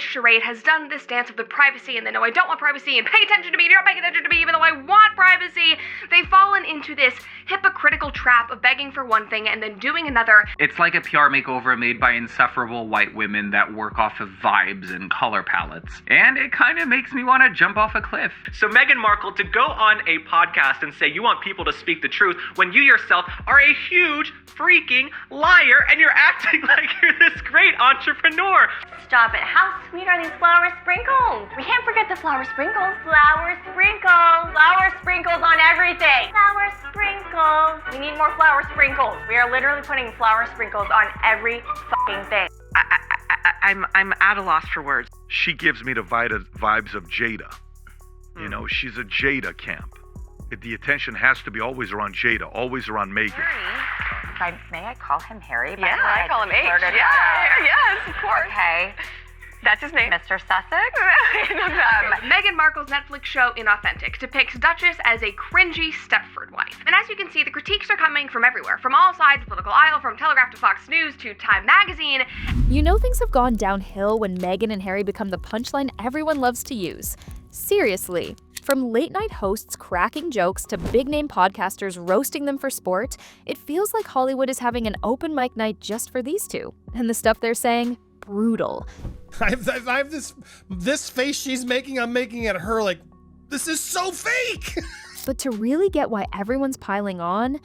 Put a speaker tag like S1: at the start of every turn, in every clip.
S1: this charade has done this dance of the privacy and the no, I don't want privacy, and pay attention to me, and you're not paying attention to me even though I want privacy. They've fallen into this hypocritical trap of begging for one thing and then doing another.
S2: It's like a PR makeover made by insufferable white women that work off of vibes and color palettes. And it kind of makes me want to jump off a cliff.
S3: So Meghan Markle, to go on a podcast and say you want people to speak the truth when you yourself are a huge freaking liar and you're acting like you're this great entrepreneur.
S4: Stop it. How sweet are these flower sprinkles? We can't forget the flower sprinkles. Flower sprinkles. Flower sprinkles on everything. Flower sprinkles. We need more flower sprinkles. We are literally putting flower sprinkles on every fucking thing.
S5: I'm at a loss for words.
S6: She gives me the vibes of Jada. You know, she's a Jada camp. The attention has to be always around Jada, always around Meghan.
S7: May I call him Harry?
S5: Yeah, I call him H. Yes, of course.
S7: Okay.
S5: That's his name.
S7: Mr. Sussex?
S1: Meghan Markle's Netflix show Inauthentic depicts Duchess as a cringy Stepford wife. And as you can see, the critiques are coming from everywhere, from all sides of the political aisle, from Telegraph to Fox News to Time Magazine.
S8: You know things have gone downhill when Meghan and Harry become the punchline everyone loves to use. Seriously. From late-night hosts cracking jokes to big-name podcasters roasting them for sport, it feels like Hollywood is having an open mic night just for these two. And the stuff they're saying, brutal.
S9: I have this face she's making, I'm making at her like, this is so fake!
S8: But to really get why everyone's piling on,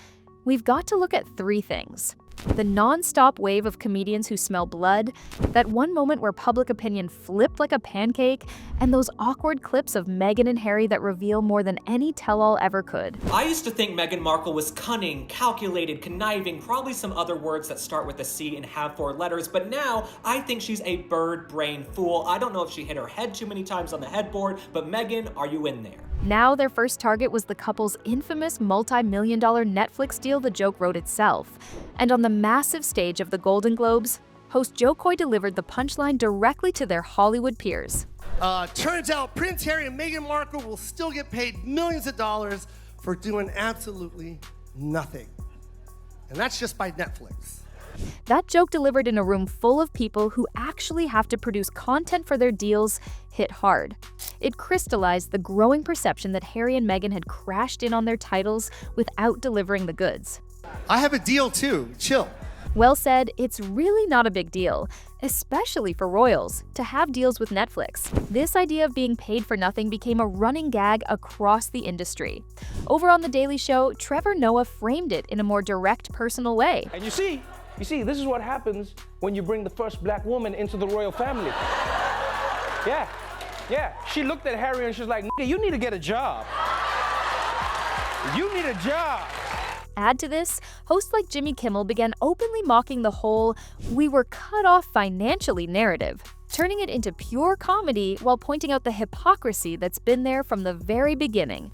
S8: we've got to look at three things. The non-stop wave of comedians who smell blood, that one moment where public opinion flipped like a pancake, and those awkward clips of Meghan and Harry that reveal more than any tell-all ever could.
S3: I used to think Meghan Markle was cunning, calculated, conniving, probably some other words that start with a C and have 4 letters, but now I think she's a bird-brain fool. I don't know if she hit her head too many times on the headboard, but Meghan, are you in there?
S8: Now their first target was the couple's infamous multi-million-dollar Netflix deal the joke wrote itself. And on the massive stage of the Golden Globes, host Joe Coy delivered the punchline directly to their Hollywood peers.
S9: Turns out Prince Harry and Meghan Markle will still get paid millions of dollars for doing absolutely nothing. And that's just by Netflix.
S8: That joke delivered in a room full of people who actually have to produce content for their deals hit hard. It crystallized the growing perception that Harry and Meghan had crashed in on their titles without delivering the goods.
S9: I have a deal too, chill.
S8: Well said, it's really not a big deal, especially for royals, to have deals with Netflix. This idea of being paid for nothing became a running gag across the industry. Over on The Daily Show, Trevor Noah framed it in a more direct, personal way.
S10: And you see, this is what happens when you bring the first black woman into the royal family. Yeah. She looked at Harry and she's like, "Nigga, you need to get a job. You need a job."
S8: Add to this, hosts like Jimmy Kimmel began openly mocking the whole "we were cut off financially" narrative, turning it into pure comedy while pointing out the hypocrisy that's been there from the very beginning.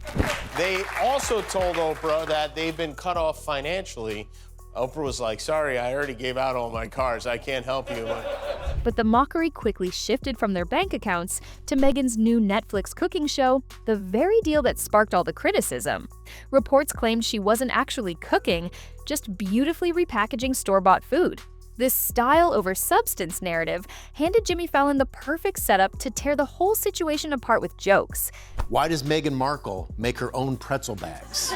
S11: They also told Oprah that they've been cut off financially. Oprah was like, "Sorry, I already gave out all my cars. I can't help you."
S8: But the mockery quickly shifted from their bank accounts to Meghan's new Netflix cooking show, the very deal that sparked all the criticism. Reports claimed she wasn't actually cooking, just beautifully repackaging store-bought food. This style over substance narrative handed Jimmy Fallon the perfect setup to tear the whole situation apart with jokes.
S11: Why does Meghan Markle make her own pretzel bags?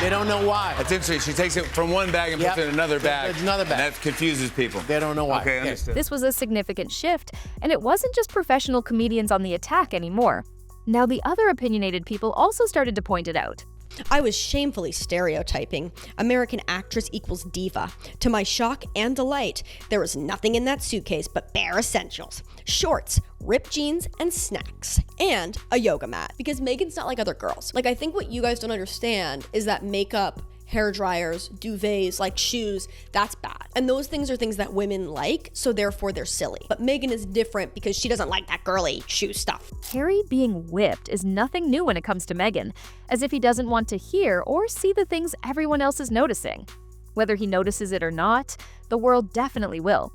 S11: They don't know why.
S12: That's interesting. She takes it from one bag and puts it in another bag.
S11: Another bag.
S12: And that confuses people.
S11: They don't know why.
S12: Okay, understood.
S8: This was a significant shift, and it wasn't just professional comedians on the attack anymore. Now the other opinionated people also started to point it out.
S13: I was shamefully stereotyping. American actress equals diva. To my shock and delight, there was nothing in that suitcase but bare essentials. Shorts, ripped jeans, and snacks. And a yoga mat. Because Meghan's not like other girls. Like, I think what you guys don't understand is that makeup, hair dryers, duvets, like shoes, that's bad. And those things are things that women like, so therefore they're silly. But Meghan is different because she doesn't like that girly shoe stuff.
S8: Harry being whipped is nothing new when it comes to Meghan, as if he doesn't want to hear or see the things everyone else is noticing. Whether he notices it or not, the world definitely will.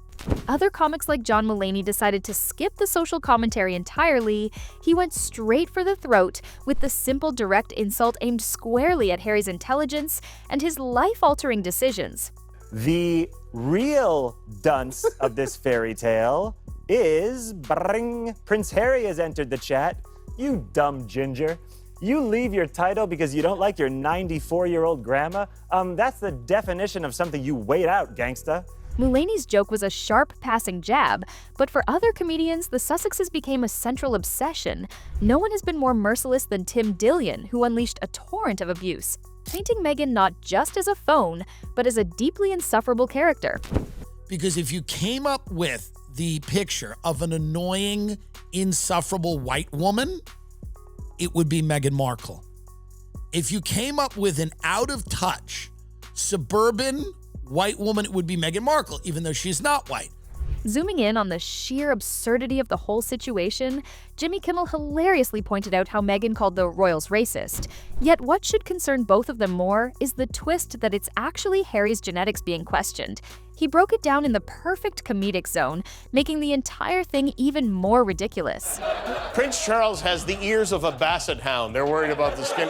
S8: Other comics like John Mulaney decided to skip the social commentary entirely. He went straight for the throat with the simple, direct insult aimed squarely at Harry's intelligence and his life-altering decisions.
S14: The real dunce of this fairy tale is Prince Harry has entered the chat. You dumb ginger. You leave your title because you don't like your 94-year-old grandma? That's the definition of something you wait out, gangsta.
S8: Mulaney's joke was a sharp passing jab, but for other comedians, the Sussexes became a central obsession. No one has been more merciless than Tim Dillon, who unleashed a torrent of abuse, painting Meghan not just as a phone, but as a deeply insufferable character.
S15: Because if you came up with the picture of an annoying, insufferable white woman, it would be Meghan Markle. If you came up with an out-of-touch, suburban white woman, it would be Meghan Markle, even though she's not white.
S8: Zooming in on the sheer absurdity of the whole situation, Jimmy Kimmel hilariously pointed out how Meghan called the royals racist. Yet what should concern both of them more is the twist that it's actually Harry's genetics being questioned. He broke it down in the perfect comedic zone, making the entire thing even more ridiculous.
S11: Prince Charles has the ears of a basset hound. They're worried about the skin.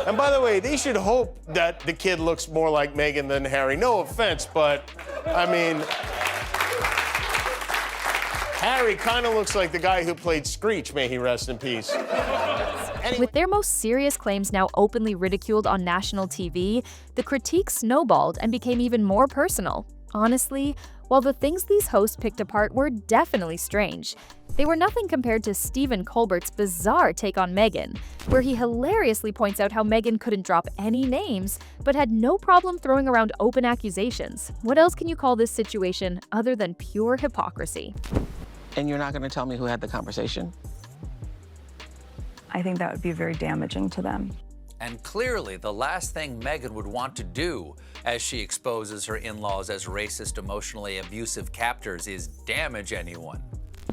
S11: And by the way, they should hope that the kid looks more like Meghan than Harry. No offense, but I mean, Harry kind of looks like the guy who played Screech, may he rest in peace.
S8: With their most serious claims now openly ridiculed on national TV, the critique snowballed and became even more personal. Honestly, while the things these hosts picked apart were definitely strange, they were nothing compared to Stephen Colbert's bizarre take on Meghan, where he hilariously points out how Meghan couldn't drop any names, but had no problem throwing around open accusations. What else can you call this situation other than pure hypocrisy?
S16: And you're not going to tell me who had the conversation?
S17: I think that would be very damaging to them.
S18: And clearly, the last thing Meghan would want to do as she exposes her in-laws as racist, emotionally abusive captors is damage anyone.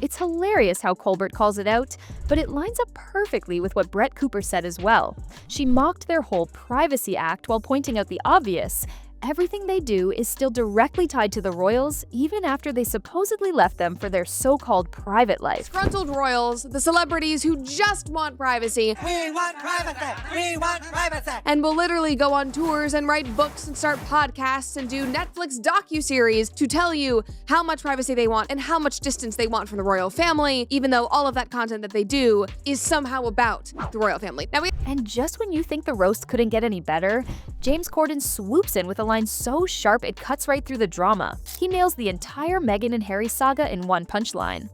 S8: It's hilarious how Colbert calls it out, but it lines up perfectly with what Brett Cooper said as well. She mocked their whole privacy act while pointing out the obvious. Everything they do is still directly tied to the royals, even after they supposedly left them for their so-called private life.
S19: Disgruntled royals, the celebrities who just want privacy.
S20: We want privacy! We want privacy!
S19: And will literally go on tours and write books and start podcasts and do Netflix docuseries to tell you how much privacy they want and how much distance they want from the royal family, even though all of that content that they do is somehow about the royal family.
S8: And just when you think the roast couldn't get any better, James Corden swoops in with a line so sharp it cuts right through the drama. He nails the entire Meghan and Harry saga in one punchline.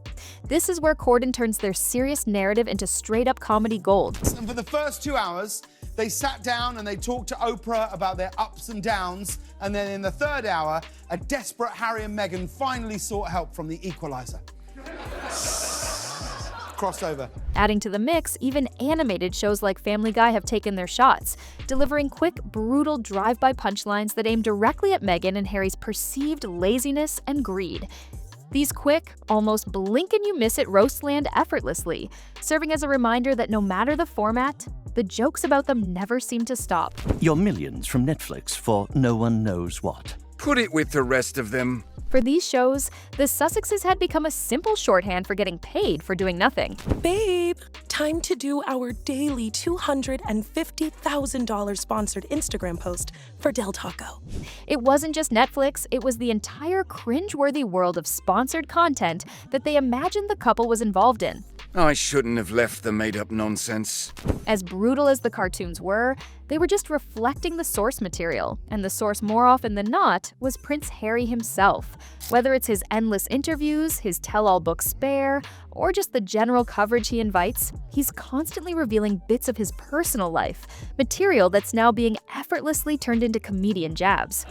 S8: This is where Corden turns their serious narrative into straight-up comedy gold.
S21: And for the first 2 hours, they sat down and they talked to Oprah about their ups and downs. And then in the third hour, a desperate Harry and Meghan finally sought help from the Equalizer. Crossover.
S8: Adding to the mix, even animated shows like Family Guy have taken their shots, delivering quick, brutal drive-by punchlines that aim directly at Meghan and Harry's perceived laziness and greed. These quick, almost blink-and-you-miss-it roasts land effortlessly, serving as a reminder that no matter the format, the jokes about them never seem to stop.
S22: Your millions from Netflix for no one knows what.
S23: Put it with the rest of them.
S8: For these shows, the Sussexes had become a simple shorthand for getting paid for doing nothing.
S24: Babe, time to do our daily $250,000 sponsored Instagram post for Del Taco.
S8: It wasn't just Netflix, it was the entire cringeworthy world of sponsored content that they imagined the couple was involved in.
S23: I shouldn't have left the made-up nonsense.
S8: As brutal as the cartoons were, they were just reflecting the source material, and the source more often than not was Prince Harry himself. Whether it's his endless interviews, his tell-all book Spare, or just the general coverage he invites, he's constantly revealing bits of his personal life, material that's now being effortlessly turned into comedian jabs.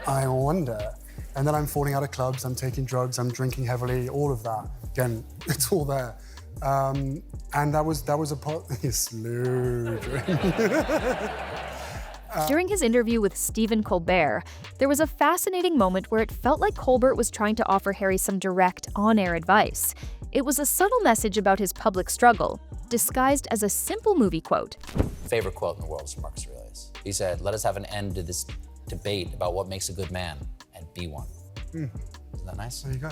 S25: I wonder. And then I'm falling out of clubs, I'm taking drugs, I'm drinking heavily, all of that. Again, it's all there. And that was a part. Slow drink.
S8: During his interview with Stephen Colbert, there was a fascinating moment where it felt like Colbert was trying to offer Harry some direct, on-air advice. It was a subtle message about his public struggle, disguised as a simple movie quote.
S26: Favorite quote in the world is from Marcus Aurelius. He said, "Let us have an end to this debate about what makes a good man, and be one." Isn't that nice?
S25: There you go.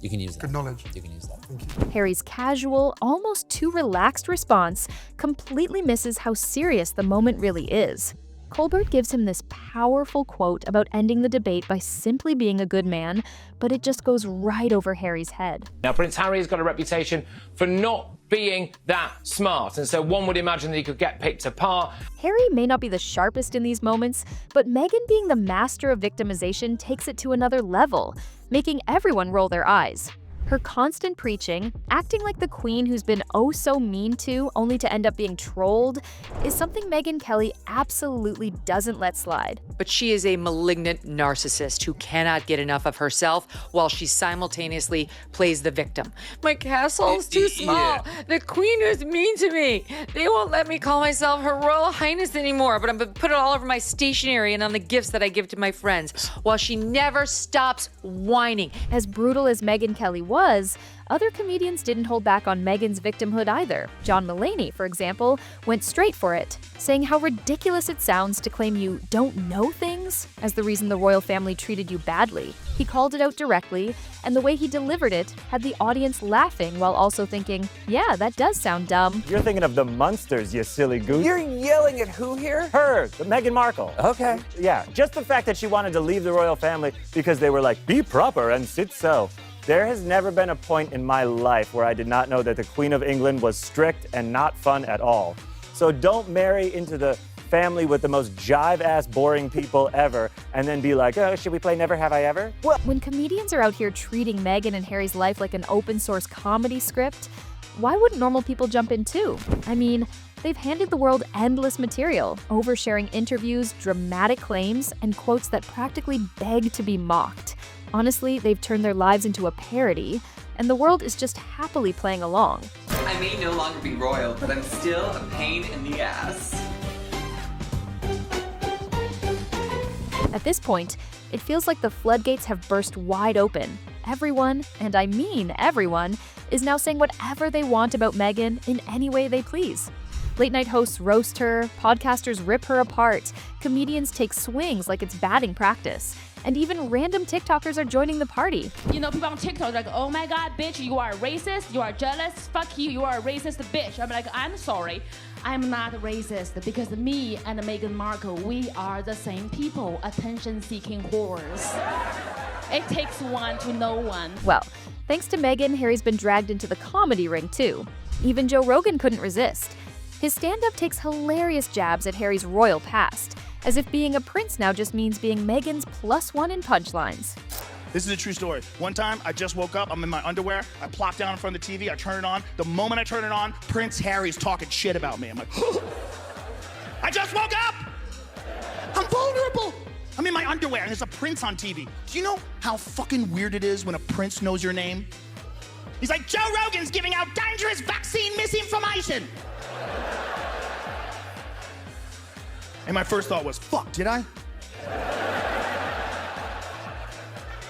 S26: You can use that.
S25: Good knowledge.
S26: You can use that.
S25: Thank you.
S8: Harry's casual, almost too relaxed response completely misses how serious the moment really is. Colbert gives him this powerful quote about ending the debate by simply being a good man, but it just goes right over Harry's head.
S10: Now, Prince Harry has got a reputation for not being that smart, and so one would imagine that he could get picked apart.
S8: Harry may not be the sharpest in these moments, but Meghan being the master of victimization takes it to another level, making everyone roll their eyes. Her constant preaching, acting like the queen who's been oh so mean to, only to end up being trolled, is something Megyn Kelly absolutely doesn't let slide.
S1: But she is a malignant narcissist who cannot get enough of herself while she simultaneously plays the victim. My castle's too small. The queen is mean to me. They won't let me call myself Her Royal Highness anymore, but I'm gonna put it all over my stationery and on the gifts that I give to my friends, while she never stops whining.
S8: As brutal as Megyn Kelly was, other comedians didn't hold back on Meghan's victimhood either. John Mulaney, for example, went straight for it, saying how ridiculous it sounds to claim you don't know things as the reason the royal family treated you badly. He called it out directly, and the way he delivered it had the audience laughing while also thinking, yeah, that does sound dumb.
S14: You're thinking of the Munsters, you silly goose.
S26: You're yelling at who here?
S14: Her, the Meghan Markle.
S26: Okay.
S14: Yeah, just the fact that she wanted to leave the royal family because they were like, be proper and sit so. There has never been a point in my life where I did not know that the Queen of England was strict and not fun at all. So don't marry into the family with the most jive-ass boring people ever and then be like, oh, should we play Never Have I Ever?
S8: Well, when comedians are out here treating Meghan and Harry's life like an open-source comedy script, why wouldn't normal people jump in too? I mean, they've handed the world endless material, oversharing interviews, dramatic claims, and quotes that practically beg to be mocked. Honestly, they've turned their lives into a parody, and the world is just happily playing along.
S2: I may no longer be royal, but I'm still a pain in the ass.
S8: At this point, it feels like the floodgates have burst wide open. Everyone, and I mean everyone, is now saying whatever they want about Meghan in any way they please. Late-night hosts roast her, podcasters rip her apart, comedians take swings like it's batting practice, and even random TikTokers are joining the party.
S4: You know, people on TikTok are like, oh my God, bitch, you are racist, you are jealous, fuck you, you are a racist bitch. I'm like, I'm sorry, I'm not racist because me and Meghan Markle, we are the same people, attention-seeking whores. It takes one to know one.
S8: Well, thanks to Meghan, Harry's been dragged into the comedy ring too. Even Joe Rogan couldn't resist. His stand-up takes hilarious jabs at Harry's royal past, as if being a prince now just means being Meghan's +1 in punchlines.
S5: This is a true story. One time, I just woke up, I'm in my underwear, I plop down in front of the TV, I turn it on. The moment I turn it on, Prince Harry's talking shit about me. I'm like, I just woke up! I'm vulnerable! I'm in my underwear and there's a prince on TV. Do you know how fucking weird it is when a prince knows your name? He's like, Joe Rogan's giving out dangerous vaccine misinformation! And my first thought was, fuck, did I?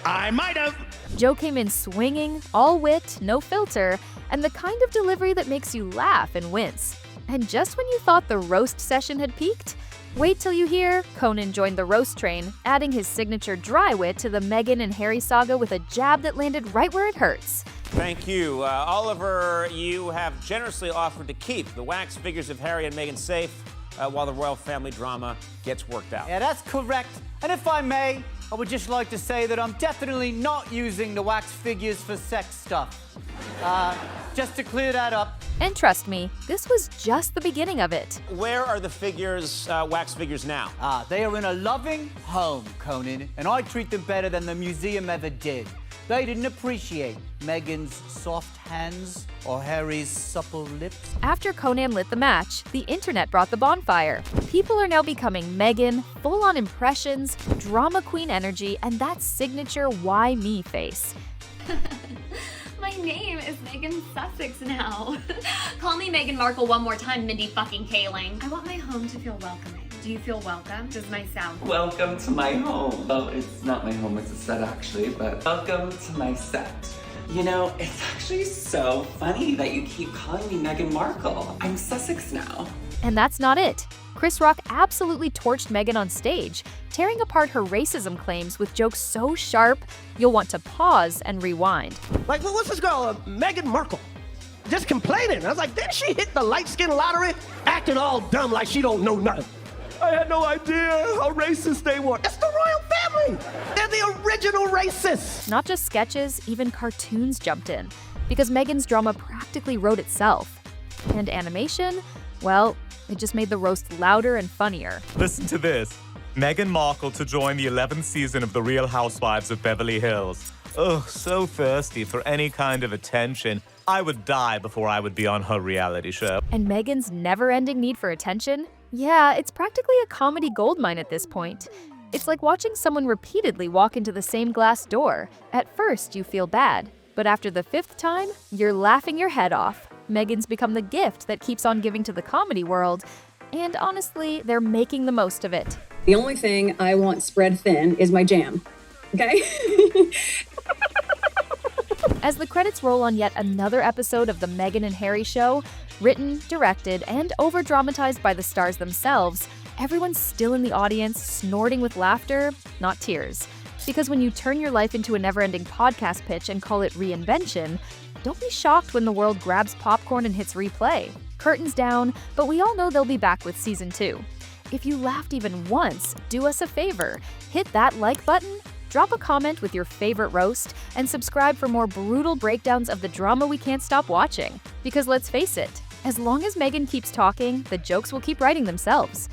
S5: I might have.
S8: Joe came in swinging, all wit, no filter, and the kind of delivery that makes you laugh and wince. And just when you thought the roast session had peaked, wait till you hear Conan joined the roast train, adding his signature dry wit to the Meghan and Harry saga with a jab that landed right where it hurts.
S6: Thank you. Oliver, you have generously offered to keep the wax figures of Harry and Meghan safe while the royal family drama gets worked out.
S7: Yeah, that's correct. And if I may, I would just like to say that I'm definitely not using the wax figures for sex stuff. Just to clear that up.
S8: And trust me, this was just the beginning of it.
S6: Where are the figures, wax figures now?
S7: They are in a loving home, Conan, and I treat them better than the museum ever did. They didn't appreciate Meghan's soft hands or Harry's supple lips.
S8: After Conan lit the match, the internet brought the bonfire. People are now becoming Meghan, full-on impressions, drama queen energy, and that signature why me face.
S27: My name is Meghan Sussex now. Call me Meghan Markle one more time, Mindy fucking Kaling. I want my home to feel welcoming. Do you feel welcome? Does my sound?
S2: Welcome to my home. Oh, it's not my home, it's a set actually, but welcome to my set. You know, it's actually so funny that you keep calling me Meghan Markle. I'm Sussex now.
S8: And that's not it. Chris Rock absolutely torched Meghan on stage, tearing apart her racism claims with jokes so sharp, you'll want to pause and rewind.
S9: Like, what's this girl, Meghan Markle? Just complaining. I was like, didn't she hit the light skin lottery? Acting all dumb like she don't know nothing.
S3: I had no idea how racist they were. It's the royal family. They're the original racists.
S8: Not just sketches, even cartoons jumped in, because Meghan's drama practically wrote itself. And animation? Well, it just made the roast louder and funnier.
S11: Listen to this. Meghan Markle to join the 11th season of The Real Housewives of Beverly Hills. Ugh, so thirsty for any kind of attention. I would die before I would be on her reality show.
S8: And Meghan's never-ending need for attention? Yeah, it's practically a comedy goldmine at this point. It's like watching someone repeatedly walk into the same glass door. At first, you feel bad, but after the 5th time, you're laughing your head off. Meghan's become the gift that keeps on giving to the comedy world, and honestly, they're making the most of it.
S12: The only thing I want spread thin is my jam, okay?
S8: As the credits roll on yet another episode of The Meghan and Harry Show, written, directed, and over-dramatized by the stars themselves, everyone's still in the audience, snorting with laughter, not tears. Because when you turn your life into a never-ending podcast pitch and call it reinvention, don't be shocked when the world grabs popcorn and hits replay. Curtains down, but we all know they'll be back with season 2. If you laughed even once, do us a favor. Hit that like button, drop a comment with your favorite roast, and subscribe for more brutal breakdowns of the drama we can't stop watching. Because let's face it, as long as Meghan keeps talking, the jokes will keep writing themselves.